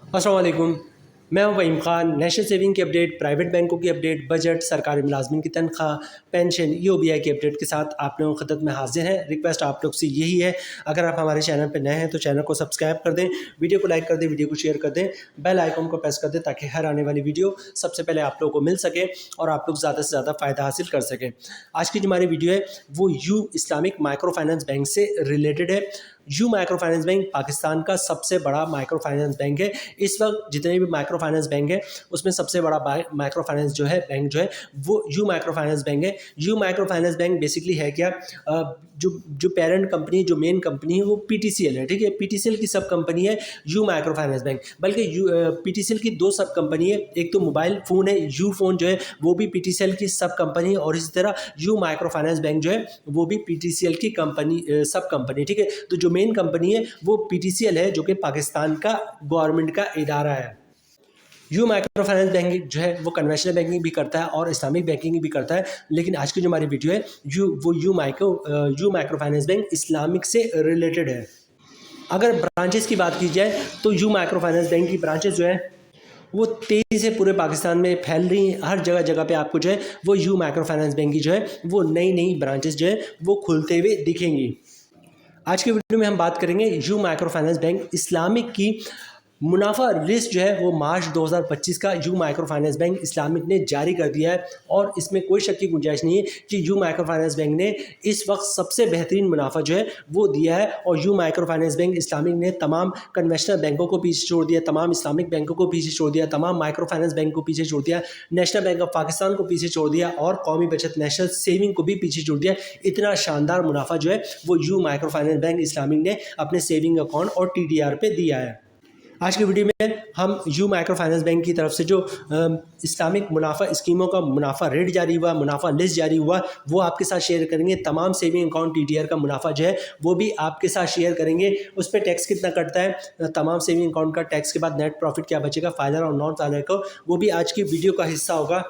अस्सलाम वालेकुम। मैं हूं फ़हीम ख़ान। नेशनल सेविंग की अपडेट, प्राइवेट बैंकों की अपडेट, बजट, सरकारी मुलाजमिन की तनख्वाह, पेंशन, ईओबीआई की अपडेट के साथ आप लोगों की खिदमत में हाजिर हैं। रिक्वेस्ट आप लोग से यही है, अगर आप हमारे चैनल पर नए हैं तो चैनल को सब्सक्राइब कर दें, वीडियो को लाइक कर दें, वीडियो को शेयर कर दें, बेल आइकन को प्रेस कर दें ताकि हर आने वाली वीडियो सबसे पहले आप लोगों को मिल सके और आप लोग ज़्यादा से ज़्यादा फ़ायदा हासिल कर सकें। आज की जो हमारी वीडियो है वो you Islamic micro finance bank से रिलेटेड है। You micro finance bank Pakistan का सबसे बड़ा माइक्रो फाइनेंस बैंक है। इस वक्त जितने भी माइक्रो फाइनेंस बैंक है उसमें सबसे बड़ा माइक्रो फाइनेंस जो है बैंक जो है वो यू माइक्रो फाइनेंस बैंक है। You micro finance bank basically है क्या, जो जो पेरेंट कंपनी, जो मेन कंपनी है वो पीटीसीएल है। ठीक है, पीटीसीएल की सब कंपनी है यू माइक्रो फाइनेंस बैंक। बल्कि पीटीसीएल की दो सब कंपनी है, एक तो मोबाइल फ़ोन है यू फ़ोन जो है वो भी पीटीसीएल की सब कंपनी है, और इसी तरह यू माइक्रो फाइनेंस बैंक जो है वो भी पीटीसीएल की कंपनी सब कंपनी। ठीक है, तो जो मेन कंपनी है वो पीटीसीएल है जो कि पाकिस्तान का गवर्नमेंट का इदारा है। यू माइक्रो फाइनेंस बैंक जो है वो कन्वेंशनल बैंकिंग भी करता है और इस्लामिक बैंकिंग भी करता है, लेकिन आज की जो हमारी वीडियो है you micro finance bank Islamic से रिलेटेड है। अगर ब्रांचेस की बात की जाए तो यू माइक्रो फाइनेंस बैंक की ब्रांचेस जो है वो तेज़ी से पूरे पाकिस्तान में फैल रही हैं। हर जगह जगह पे आपको जो है वो यू माइक्रो फाइनेंस बैंक की जो है वो नई नई ब्रांचेस जो है वो खुलते हुए दिखेंगी। आज की वीडियो में हम बात करेंगे you micro finance bank Islamic की मुनाफा लिस्ट जो है वो मार्च 2025 का you micro finance bank Islamic ने जारी कर दिया है, और इसमें कोई शक की गुंजाइश नहीं है कि यू माइक्रो फाइनेंस बैंक ने इस वक्त सबसे बेहतरीन मुनाफा जो है वो दिया है। और you micro finance bank Islamic ने तमाम कन्वेंशनल बैंकों को पीछे छोड़ दिया, तमाम इस्लामिक बैंकों को पीछे छोड़ दिया, तमाम माइक्रो फाइनेंस बैंक को पीछे छोड़ दिया, नेशनल बैंक ऑफ पाकिस्तान को पीछे छोड़ दिया और कौमी बचत नेशनल सेविंग को भी पीछे छोड़ दिया। इतना शानदार मुनाफा जो है वो you micro finance bank Islamic ने अपने सेविंग अकाउंट और टीडीआर पे दिया है। आज की वीडियो में हम यू माइक्रो फाइनेंस बैंक की तरफ से जो इस्लामिक मुनाफा स्कीमों का मुनाफा रेट जारी हुआ, मुनाफा लिस्ट जारी हुआ, वो आपके साथ शेयर करेंगे। तमाम सेविंग अकाउंट टीडीआर का मुनाफा जो है वो भी आपके साथ शेयर करेंगे। उस पर टैक्स कितना कटता है, तमाम सेविंग अकाउंट का टैक्स के बाद नेट प्रॉफिट क्या बचेगा, फाइनल और नॉन फाइनल का, वो भी आज की वीडियो का हिस्सा होगा।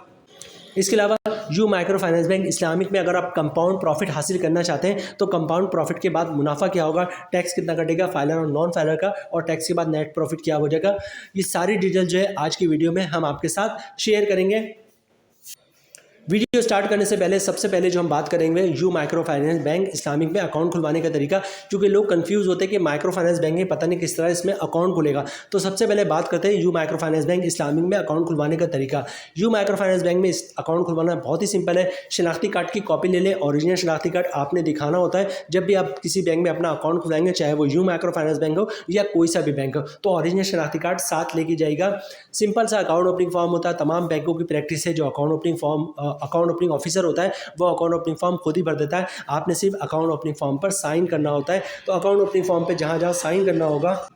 इसके अलावा you micro finance bank Islamic में अगर आप कंपाउंड प्रॉफिट हासिल करना चाहते हैं तो कंपाउंड प्रॉफिट के बाद मुनाफा क्या होगा, टैक्स कितना कटेगा, फाइनल और नॉन फाइनल का, और टैक्स के बाद नेट प्रॉफिट क्या हो जाएगा, ये सारी डिटेल जो है आज की वीडियो में हम आपके साथ शेयर करेंगे। वीडियो स्टार्ट करने से पहले सबसे पहले जो हम बात करेंगे you micro finance bank Islamic में अकाउंट खुलवाने का तरीका, क्योंकि लोग कंफ्यूज होते हैं कि माइक्रो फाइनेंस बैंक में पता नहीं किस तरह इसमें अकाउंट खुलेगा। तो सबसे पहले बात करते हैं you micro finance bank Islamic में अकाउंट खुलवाने का तरीका। यू माइक्रो फाइनेंस बैंक में अकाउंट खुलवाना बहुत ही सिंपल है। शनाख्ती कार्ड की कॉपी ले लें, ओरिजिनल शनाख्ती कार्ड आपने दिखाना होता है जब भी आप किसी बैंक में अपना अकाउंट खुलाएंगे, चाहे वो यू माइक्रो फाइनेंस बैंक हो या कोई सा भी बैंक हो, तो ओरिजिनल शनाख्ती कार्ड साथ लेके जाएगा। सिंपल सा अकाउंट ओपनिंग फॉर्म होता है, तमाम बैंकों की प्रैक्टिस है। जो अकाउंट ओपनिंग ऑफिसर होता है वो अकाउंट ओपनिंग फॉर्म खुद ही भर देता है, आपने सिर्फ अकाउंट ओपनिंग फॉर्म पर साइन करना होता है। तो अकाउंट ओपनिंग फॉर्म पे जहाँ जहाँ साइन करना होगा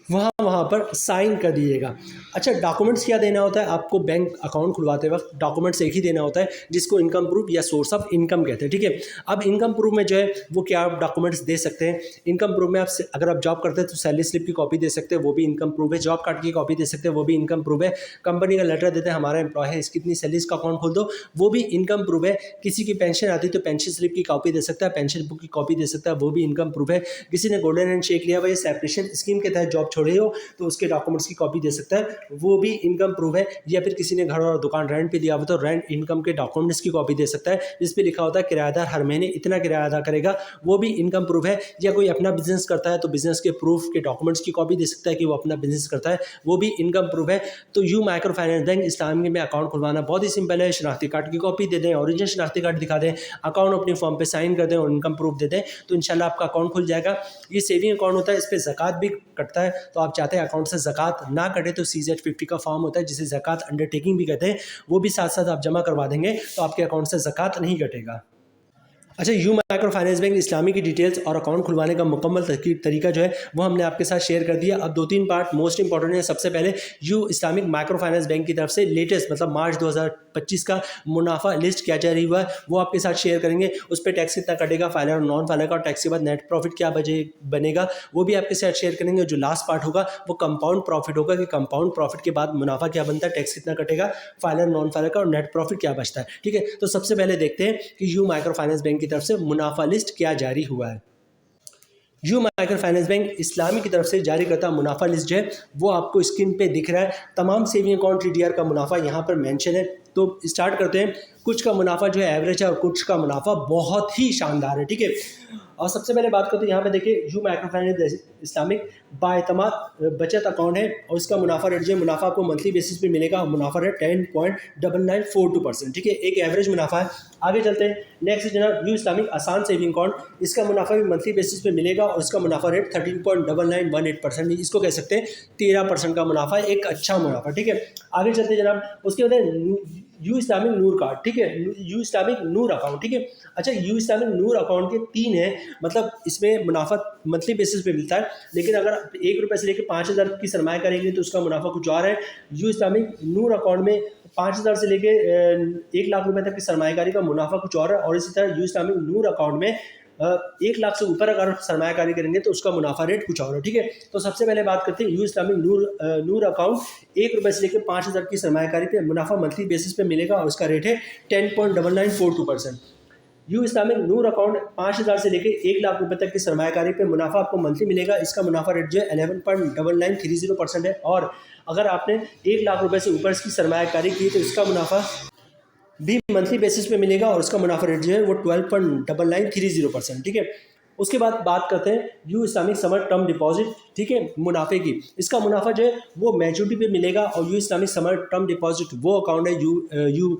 वहाँ पर साइन कर दीजिएगा। अच्छा, डॉक्यूमेंट्स क्या देना होता है आपको बैंक अकाउंट खुलवाते वक्त? डॉक्यूमेंट्स एक ही देना होता है जिसको इनकम प्रूफ या सोर्स ऑफ इनकम कहते हैं। ठीक है, अब इनकम प्रूफ में जो है वो क्या आप डॉक्यूमेंट्स दे सकते हैं। इनकम प्रूफ में आप अगर आप जॉब करते हैं तो सैलरी स्लिप की कॉपी दे सकते हैं, वो भी इनकम प्रूफ है। जॉब कार्ड की कॉपी दे सकते हैं, वो भी इनकम प्रूफ है। कंपनी का लेटर देते हैं हमारा एम्प्लॉय है, इसकी इतनी सैलरी, इसका अकाउंट खोल दो, वो भी इनकम प्रूफ है। किसी की पेंशन आती है तो पेंशन स्लिप की कॉपी दे सकता है, पेंशन बुक की कॉपी दे सकता है, वो भी इनकम प्रूफ है। किसी ने गोल्डन हैंड शेक लिया हुआ, ये सेपरेशन स्कीम के तहत जॉब छोड़े हो तो के डॉक्यूमेंट्स की कॉपी दे सकता है, वो भी इनकम प्रूफ है। या फिर किसी ने घर और दुकान रेंट पे दिया हुआ तो रेंट इनकम के डॉक्यूमेंट्स की कॉपी दे सकता है, जिस पे लिखा होता है किराएदार हर महीने इतना किराया अदा करेगा, वो भी इनकम प्रूफ है। या कोई अपना बिजनेस करता है तो बिजनेस के प्रूफ के डॉक्यूमेंट्स की कॉपी दे सकता है कि वो अपना बिजनेस करता है, वो भी इनकम प्रूफ है। तो you micro finance bank Islamic में अकाउंट खुलवाना बहुत ही सिंपल है। शनाख्ती कार्ड की कॉपी दे दें, ओरिजिनल शनाख्ती कार्ड दिखा दें, अकाउंट अपनी फॉर्म पे साइन कर दें और इनकम प्रूफ दे दें, तो इंशाल्लाह आपका अकाउंट खुल जाएगा। ये सेविंग अकाउंट होता है, इस पर ज़कात भी कटता है, तो आप चाहते हैं अकाउंट से ज़कात ना कटे तो CZ50 का फॉर्म होता है जिसे ज़कात अंडरटेकिंग भी कहते हैं, वो भी साथ साथ आप जमा करवा देंगे तो आपके अकाउंट से ज़कात नहीं कटेगा। अच्छा, यू माइक्रो फाइनेंस बैंक इस्लामी की डिटेल्स और अकाउंट खुलवाने का मुकम्मल तरीका जो है वो हमने आपके साथ शेयर कर दिया। अब दो तीन पार्ट मोस्ट इंपॉर्टेंट है। सबसे पहले you Islamic micro finance bank की तरफ से लेटेस्ट मतलब मार्च 2025 का मुनाफा लिस्ट क्या जारी हुआ है वो आपके साथ शेयर करेंगे। उस पर टैक्स कितना कटेगा, फाइनल और नॉन फाइनल का, और टैक्स के बाद नेट प्रॉफिट क्या बनेगा, वो भी आपके साथ शेयर करेंगे। जो लास्ट पार्ट होगा वो कंपाउंड प्रॉफिट होगा कि कंपाउंड प्रॉफिट के बाद मुनाफा क्या बनता है, टैक्स कितना कटेगा, फाइनल नॉन फाइनल का, और नेट प्रॉफिट क्या बचता है। ठीक है, तो सबसे पहले देखते हैं कि यू माइक्रो फाइनेंस बैंक की तरफ से मुनाफा लिस्ट क्या जारी हुआ है। यू माइक्रो फाइनेंस बैंक इस्लामी की तरफ से जारी करता मुनाफा लिस्ट जो है वो आपको स्क्रीन पे दिख रहा है। तमाम सेविंग अकाउंट टीडीआर का मुनाफा यहाँ पर मेंशन है। तो स्टार्ट करते हैं। कुछ का मुनाफा जो है एवरेज है और कुछ का मुनाफा बहुत ही शानदार है, ठीक है। और सबसे पहले बात करते हैं, यहाँ पे देखिए यू माइक्रो फाइनेंस इस्लामिक बाएतमाद बचत अकाउंट है और इसका मुनाफा रेट जो है, मुनाफा आपको मंथली बेसिस पे मिलेगा। मुनाफा रेट 10.9942%, ठीक है, एक एवरेज मुनाफा है। आगे चलते हैं। नेक्स्ट जनाब यू इस्लामिक आसान सेविंग अकाउंट, इसका मुनाफा भी मंथली बेसिस पे मिलेगा और इसका मुनाफा रेट 13.9918%, इसको कह सकते हैं 13% का मुनाफा, एक अच्छा मुनाफा, ठीक है। आगे चलते हैं जनाब। उसके बाद यू इस्लामिक नूर कार्ड, ठीक है, यू इस्लामिक नूर अकाउंट, ठीक है। अच्छा, यू इस्लामिक नूर अकाउंट के 3 हैं, मतलब इसमें मुनाफा मंथली बेसिस पे मिलता है, लेकिन अगर 1 रुपये से लेकर 5,000 की सरमाया करेंगे तो उसका मुनाफा कुछ और है। यू इस्लामिक नूर अकाउंट में 5,000 से लेके 1 लाख रुपए तक की सरमायाकारी का मुनाफा कुछ और है। और इसी तरह यू इस्लामिक नूर अकाउंट में 1 लाख से ऊपर अगर सरमायाकारी करेंगे तो उसका मुनाफा रेट कुछ और है, ठीक है। तो सबसे पहले बात करते हैं यू इस्लामिक नूर अकाउंट 1 रुपये से लेकर 5,000 की सरमायाकारी पे मुनाफा मंथली बेसिस पे मिलेगा और उसका रेट है 10.9942%। यू इस्लामिक नूर अकाउंट 5,000 से लेकर 1 लाख रुपए तक की सरमायाकारी पे मुनाफा आपको मंथली मिलेगा। इसका मुनाफा रेट जो है 11.9930% है। और अगर आपने 1 लाख रुपए से ऊपर इसकी सरमायाकारी की तो इसका मुनाफा भी मंथली बेसिस पे मिलेगा और उसका मुनाफा रेट जो है वो 12.9930%, ठीक है। उसके बाद बात करते हैं you Islamic summer term deposit, ठीक है, मुनाफे की। इसका मुनाफा जो है वो मैच्योरिटी पे मिलेगा और you Islamic summer term deposit वो अकाउंट है you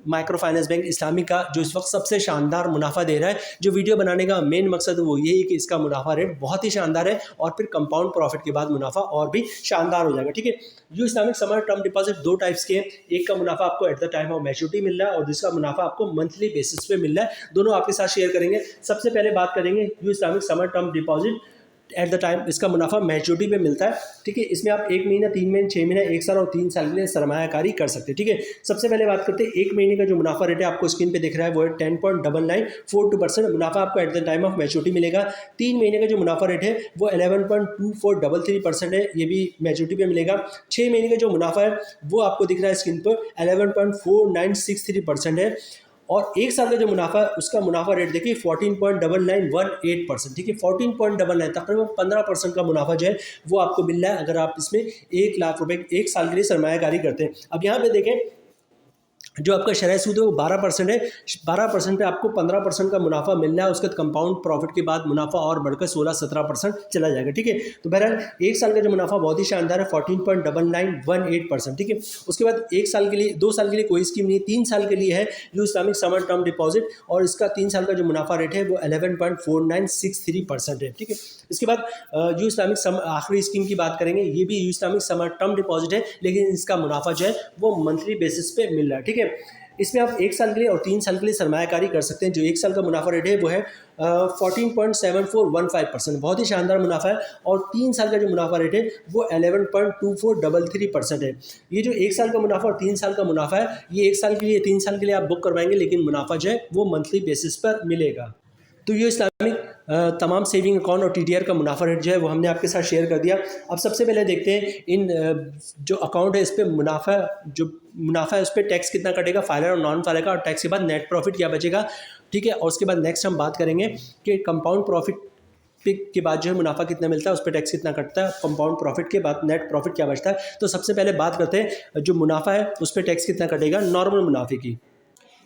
micro finance bank Islamic का जो इस वक्त सबसे शानदार मुनाफा दे रहा है। जो वीडियो बनाने का मेन मकसद वो यही है कि इसका मुनाफा रेट बहुत ही शानदार है और फिर कंपाउंड प्रॉफिट के बाद मुनाफा और भी शानदार हो जाएगा, ठीक है। You Islamic summer term deposit 2 types के हैं। एक का मुनाफा आपको at the time of maturity मिल रहा है और दूसरा मुनाफा आपको मंथली बेसिस पे मिल रहा है। दोनों आपके साथ शेयर करेंगे। सबसे पहले बात करेंगे you Islamic summer term deposit eight the time, इसका मुनाफा मैच्योरिटी पे मिलता है, ठीक है। इसमें आप 1 महीना, 3 महीने, 6 महीना, 1 साल और 3 साल के लिए सरमायाकारी कर सकते हैं, ठीक है। सबसे पहले बात करते हैं 1 महीने का जो मुनाफा रेट है आपको स्क्रीन पे दिख रहा है वो है 10.9942%। मुनाफा आपको at the time of maturity मिलेगा। 3 महीने का जो मुनाफा रेट है वो 11.2433% है, ये भी मैच्योरिटी पे मिलेगा। 6 महीने का जो मुनाफा है वो आपको दिख रहा है स्क्रीन पर 11.4963% है। और 1 साल का जो मुनाफा है उसका मुनाफा रेट देखिए 14.9918%, ठीक है। 14.99 तकरीबन 15% का मुनाफा जो है वो आपको मिल रहा है अगर आप इसमें 1 लाख रुपए 1 साल के लिए सरमायाकारी करते हैं। अब यहाँ पे देखें जो आपका शरह सूद है वो 12% है। 12% पे आपको 15% का मुनाफा मिल रहा है। उसके बाद कंपाउंड प्रॉफिट के बाद मुनाफा और बढ़कर 16-17% चला जाएगा, ठीक है। तो बहरहाल 1 साल का जो मुनाफा बहुत ही शानदार है 14.9918%, ठीक है। उसके बाद 1 साल के लिए 2 साल के लिए कोई स्कीम नहीं है, 3 साल के लिए है you Islamic summer term deposit और इसका 3 साल का जो मुनाफा रेट है वो 11.4963% है, ठीक है। इसके बाद यू इस्लामिक आखिरी स्कीम की बात करेंगे। ये भी you Islamic summer term deposit है लेकिन इसका मुनाफा जो है वो मंथली बेसिस पे मिल रहा है, ठीक है। इसमें आप 1 साल के लिए और 3 साल के लिए सरमायाकारी कर सकते हैं। जो 1 साल का मुनाफा रेट है वो है 14.7415%, बहुत ही शानदार मुनाफा है। और 3 साल का जो मुनाफा रेट है वो 11.2433% है। ये जो 1 साल का मुनाफा और 3 साल का मुनाफा है ये 1 साल के लिए 3 साल के लिए आप बुक करवाएंगे लेकिन मुनाफा जो है वो मंथली बेसिस पर मिलेगा। तो ये इस्लामिक तमाम सेविंग अकाउंट और टीडीआर का मुनाफा रेट जो है वो हमने आपके साथ शेयर कर दिया। अब सबसे पहले देखते हैं इन जो अकाउंट है इस पर मुनाफा है उस पर टैक्स कितना कटेगा, फाइलर और नॉन फाइलर का, और टैक्स के बाद नेट प्रॉफिट क्या बचेगा, ठीक है। और उसके बाद नेक्स्ट हम बात करेंगे कि कंपाउंड प्रॉफिट के बाद जो है मुनाफा कितना मिलता है, उस पर टैक्स कितना कटता है, कंपाउंड प्रॉफिट के बाद नेट प्रॉफिट क्या बचता है। तो सबसे पहले बात करते हैं जो मुनाफा है उस पर टैक्स कितना कटेगा नॉर्मल मुनाफे की।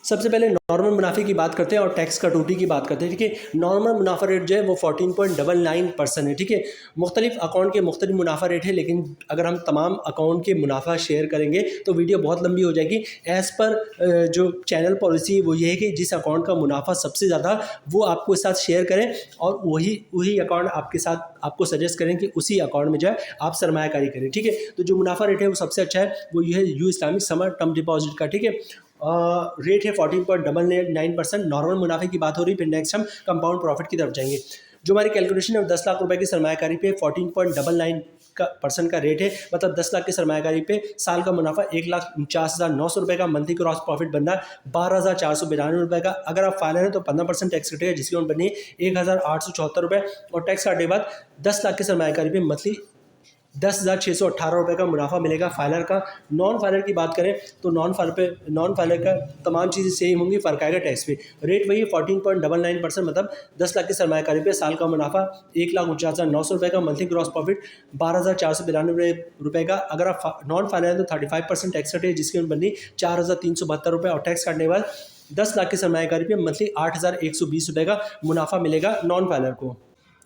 सबसे पहले नॉर्मल मुनाफे की बात करते हैं और टैक्स कटौती की बात करते हैं, ठीक है। नॉर्मल मुनाफा रेट जो है वो 14.99% है, ठीक है। मुख्तलिफ अकाउंट के मुख्तलिफ मुनाफा रेट है लेकिन अगर हम तमाम अकाउंट के मुनाफा शेयर करेंगे तो वीडियो बहुत लंबी हो जाएगी। एज़ पर जो चैनल पॉलिसी वो ये है कि जिस अकाउंट का मुनाफा सबसे ज़्यादा वो आपको साथ शेयर करें और वही अकाउंट आपके साथ आपको सजेस्ट करें कि उसी अकाउंट में जो है आप सरमायाकारी करें, ठीक है। तो जो मुनाफा रेट है वो सबसे अच्छा है वो ये है you Islamic summer term deposit का, ठीक है। रेट है 14.99%। नॉर्मल मुनाफे की बात हो रही है। फिर नेक्स्ट हम कंपाउंड प्रॉफिट की तरफ जाएंगे। जो हमारी कैलकुलेशन है 10 लाख रुपए की सरमायाकारी पे 14.99% का रेट है, मतलब 10 लाख की सरमायाकारी पे साल का मुनाफा 1,49,900 रुपये का, मंथली क्रॉस प्रॉफिट बनना 12,492 रुपये का। अगर आप फाइनल है तो 15% टैक्स कटेगा जिसकी अमाउंट बनी 1,874 रुपये और टैक्स काटने के बाद 10 लाख की सरमायाकारी पे मंथली 10,618 रुपये का मुनाफा मिलेगा फाइलर का। नॉन फाइलर की बात करें तो नॉन फाइलर का तमाम चीज़ें सेम होंगी, फ़र्क आएगा टैक्स पे। रेट वही 14.99%, मतलब 10 लाख की सरमायाकारी पे साल का मुनाफा 1,49,900 रुपये का। मंथली ग्रॉस प्रॉफिट 12,492 रुपये का। अगर आप नॉन फाइलर हैं तो 35% टैक्स कटे, जिसकी बननी 4,372 रुपये, और टैक्स काटने के बाद 10 लाख की सरमायाकारी पे मंथली 8,120 रुपये का मुनाफा मिलेगा नॉन फाइलर को।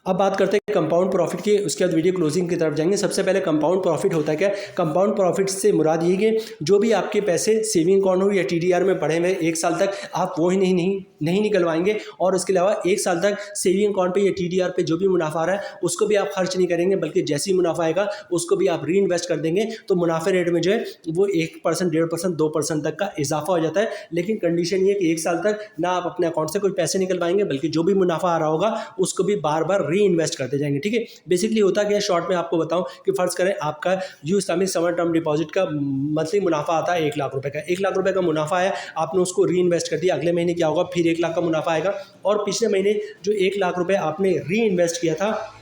अब बात करते हैं कंपाउंड प्रॉफिट की, उसके बाद वीडियो क्लोजिंग की तरफ जाएंगे। सबसे पहले कंपाउंड प्रॉफिट होता है क्या? कंपाउंड प्रॉफिट से मुराद ये कि जो भी आपके पैसे सेविंग अकाउंट हो या टीडीआर में पड़े हुए 1 साल तक, आप वो ही नहीं निकलवाएंगे, और उसके अलावा 1 साल तक सेविंग अकाउंट पे या टीडीआर पे जो भी मुनाफा आ रहा है उसको भी आप खर्च नहीं करेंगे, बल्कि जैसे ही मुनाफा आएगा उसको भी आप री इन्वेस्ट कर देंगे। तो मुनाफे रेट में जो है वो 1%, 1.5%, 2% तक का इजाफा हो जाता है। लेकिन कंडीशन ये कि 1 साल तक ना आप अपने अकाउंट से कोई पैसे निकलवाएंगे, बल्कि जो भी मुनाफा आ रहा होगा उसको भी बार बार री इन्वेस्ट करते जाएंगे। ठीक है, बेसिकली होता क्या है, शॉर्ट में आपको बताऊं कि फर्ज करें आपका you Islamic summer term deposit का मंथली मुनाफा आता है 1 लाख रुपए का। 1 लाख रुपए का मुनाफा है, आपने उसको री इन्वेस्ट कर दिया। अगले महीने क्या होगा, फिर 1 लाख का मुनाफा आएगा, और पिछले महीने जो 1 लाख रुपए आपने री इन्वेस्ट किया था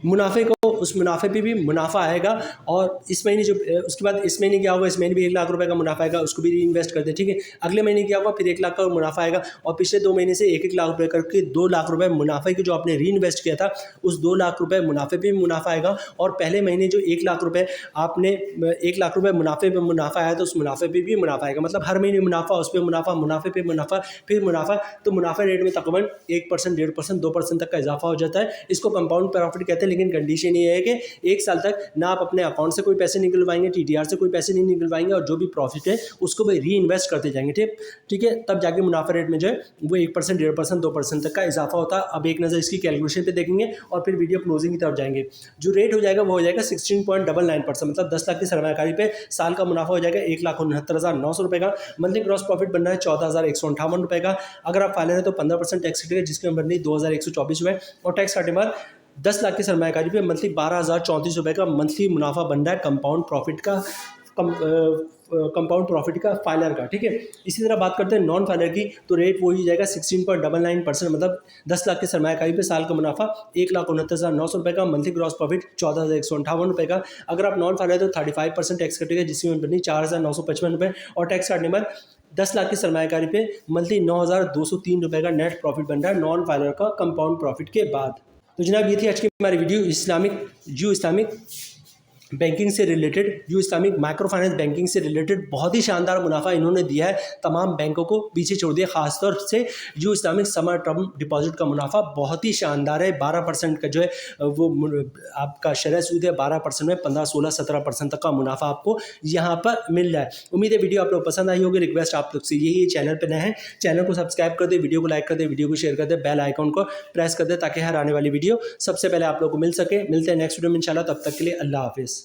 मुनाफे को, उस मुनाफे पे भी मुनाफा आएगा। और इस महीने जो उसके बाद इस महीने क्या होगा, इस महीने भी 1 लाख रुपए का मुनाफा आएगा, उसको भी री इन्वेस्ट कर दे। ठीक है, अगले महीने क्या होगा, फिर 1 लाख का मुनाफा आएगा, और पिछले 2 महीने से 1-1 लाख रुपए करके 2 लाख रुपए मुनाफे की जो आपने री इन्वेस्ट किया था, उस 2 लाख रुपए मुनाफे पे भी मुनाफा आएगा। और पहले महीने जो 1 लाख रुपए आपने 1 लाख रुपए मुनाफे पे मुनाफा आया, तो उस मुनाफे पे भी मुनाफा आएगा। मतलब हर महीने मुनाफा, उस पर मुनाफा, मुनाफे पे मुनाफा, फिर मुनाफा। तो मुनाफा रेट में तकरीबन 1%, 1.5%, 2% तक का इजाफा हो जाता है। इसको कंपाउंड प्रॉफिट कहते हैं। लेकिन कंडीशन ये है कि 1 साल तक ना आप अपने अकाउंट से कोई पैसे निकलवाएंगे, टीडीआर से कोई पैसे नहीं निकलवाएंगे, और जो भी प्रॉफिट है उसको भी री इन्वेस्ट करते जाएंगे। ठीक है, तब जाके मुनाफा रेट में जो है वो 1%, 1.5%, 2% तक का इजाफा होता है। अब एक नज़र इसकी कैलकुलेशन पे देखेंगे और फिर वीडियो क्लोजिंग की तरफ जाएंगे। जो रेट हो जाएगा वो हो जाएगा 16.99%, मतलब 10 लाख की सरमायाकारी पे साल का मुनाफा हो जाएगा 1,69,900 रुपये का। मंथली ग्रॉस प्रॉफिट बनना है 14,158 रुपये का। अगर आप फाइलर है तो 15% टैक्स कटेगा, जिसकी बननी 2,124 रुपये, और टैक्स काटने बाद 10 लाख की सरमायाकारी पे मंथली 12,034 रुपये का मंथली मुनाफा बन रहा है कंपाउंड प्रॉफिट का फाइलर का। ठीक है, इसी तरह बात करते हैं नॉन फाइलर की, तो रेट वो ही जाएगा 16.99%, मतलब 10 लाख की सरमायाकारी पे साल का मुनाफा 1,69,900 रुपये का। मंथली ग्रॉस प्रॉफिट 14,158 रुपये का। अगर आप नॉन फाइलर है तो 35% टैक्स कटेगा, जिसकी बननी 4,955 रुपये, और टैक्स काटने बाद 10 लाख की सरमायाकारी पे मंथली 9,203 रुपये का नेट प्रॉफिट बन रहा है नॉन फाइलर का कंपाउंड प्रॉफिट के बाद। तो जनाब ये थी आज की हमारी वीडियो इस्लामिक बैंकिंग से रिलेटेड, जो इस्लामिक माइक्रो फाइनेंस बैंकिंग से रिलेटेड बहुत ही शानदार मुनाफा इन्होंने दिया है, तमाम बैंकों को पीछे छोड़ दिया। खासतौर से जो इस्लामिक समर टर्म डिपॉजिट का मुनाफा बहुत ही शानदार है। 12% का जो है वो आपका शरह सूद है, 12% में 15, 16, 17% तक का मुनाफा आपको यहाँ पर मिल रहा है। उम्मीद है वीडियो आप लोग पसंद आई होगी। रिक्वेस्ट आप लोग से यही है, चैनल पर नए हैं चैनल को सब्सक्राइब कर दे, वीडियो को लाइक कर दे, वीडियो को शेयर कर दे, बेल आइकॉन को प्रेस कर दे, ताकि हर आने वाली वीडियो सबसे पहले आप लोग को मिल सके। मिलते हैं नेक्स्ट वीडियो में इंशाल्लाह, तब तक के लिए अल्लाह हाफिज़।